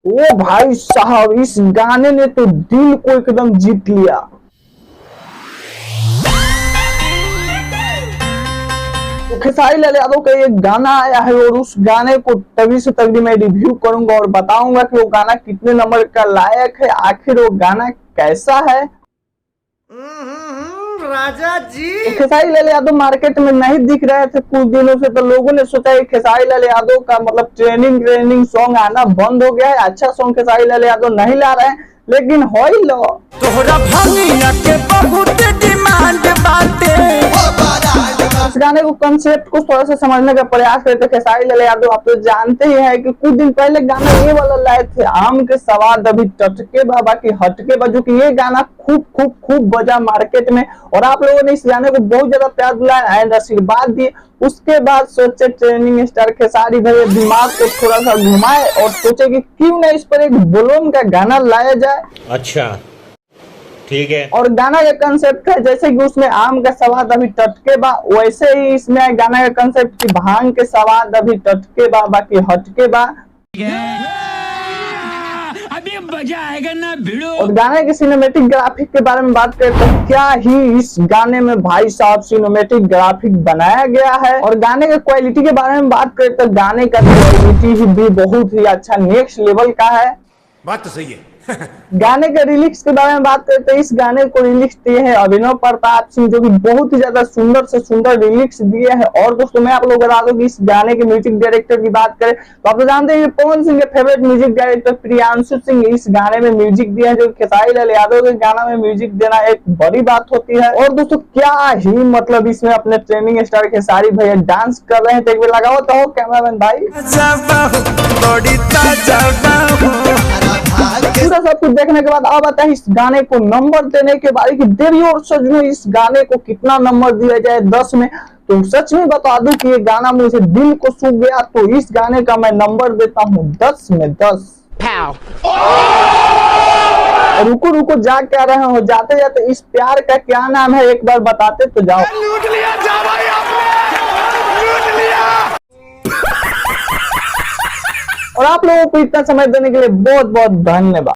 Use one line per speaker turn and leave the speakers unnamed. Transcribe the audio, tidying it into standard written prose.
ओ भाई साहब, इस गाने ने तो दिल को एकदम जीत लिया। तो खेसारी लाल यादव का एक गाना आया है और उस गाने को तभी से तभी मैं रिव्यू करूंगा और बताऊंगा कि वो गाना कितने नंबर का लायक है, आखिर वो गाना कैसा है।
राजा जी।
तो खेसारी लाल यादव मार्केट में नहीं दिख रहे थे कुछ दिनों से, तो लोगों ने सोचा कि खेसारी लाल यादव का मतलब ट्रेनिंग सॉन्ग आना बंद हो गया है, अच्छा सॉन्ग खेसारी लाल यादव नहीं ला रहे हैं। लेकिन होई लो
तोहरा भंगिया के बहुत डिमांड बाटे।
इस गाने को कंसेप्ट को थोड़ा सा समझने का प्रयास करते खेसारी लाल यादव। आप तो जानते ही हैं कि कुछ दिन पहले गाना ये वाला लाए थे, आम के सवाद अभी टटके बा बाकी हटके बा, जो कि ये गाना खूब बजा मार्केट में और आप लोगों ने इस गाने को बहुत ज्यादा प्यार दिलाया एंड आशीर्वाद दिए। उसके बाद सोचे ट्रेनिंग स्टार खेसारी भैया दिमाग को थोड़ा सा घुमाए और सोचे कि क्यों ना इस पर एक बोलोन का गाना लाया जाए।
अच्छा ठीक है।
और गाना का कंसेप्ट है जैसे कि उसमें आम का स्वाद अभी टटके बा, वैसे ही इसमें गाना का कंसेप्ट की भांग के स्वाद अभी टटके बा बाकी हटके बा।
अभी मजा आएगा ना भिड़ो।
और गाने के सिनेमैटिक ग्राफिक के बारे में बात करें तो क्या ही इस गाने में भाई साहब सिनेमैटिक ग्राफिक बनाया गया है। और गाने के क्वालिटी के बारे में बात करें तो गाने का क्वालिटी भी बहुत ही अच्छा नेक्स्ट लेवल का है।
बात तो सही है।
गाने के रिलिक्स के बारे में बात करते हैं, इस गाने को रिलिक्स दिए हैं अभिनव प्रताप सिंह, जो कि बहुत ही ज्यादा सुंदर से सुंदर रिलिक्स दिए हैं। और दोस्तों मैं आप लोग बता दूं कि इस गाने के म्यूजिक डायरेक्टर की बात करें तो आप तो जानते हैं पवन सिंह के favourite music director Priyanshu Singh इस गाने में म्यूजिक दिए हैं, जो खेसारी लाल यादव के गाना में म्यूजिक देना एक बड़ी बात होती है। और दोस्तों क्या ही मतलब इसमें अपने ट्रेनिंग स्टार खेसारी भैया डांस कर रहे हैं, तो एक बार लगाओ तो कैमरामैन भाई। पूरा सब कुछ देखने के बाद अब आता है इस गाने को नंबर देने के बारे की देरी। और सच में इस गाने को कितना नंबर दिया जाए 10 में, तो सच में बता दूं कि ये गाना मुझे दिल को छू गया, तो इस गाने का मैं नंबर देता हूँ 10 में 10। रुको जा क्या रहे हो, जाते जाते इस प्यार का क्या नाम है एक बार बताते तो जाओ।
लूट लिया जा भाई आपने, लूट लिया।
और आप लोगों को इतना समय देने के लिए बहुत बहुत धन्यवाद।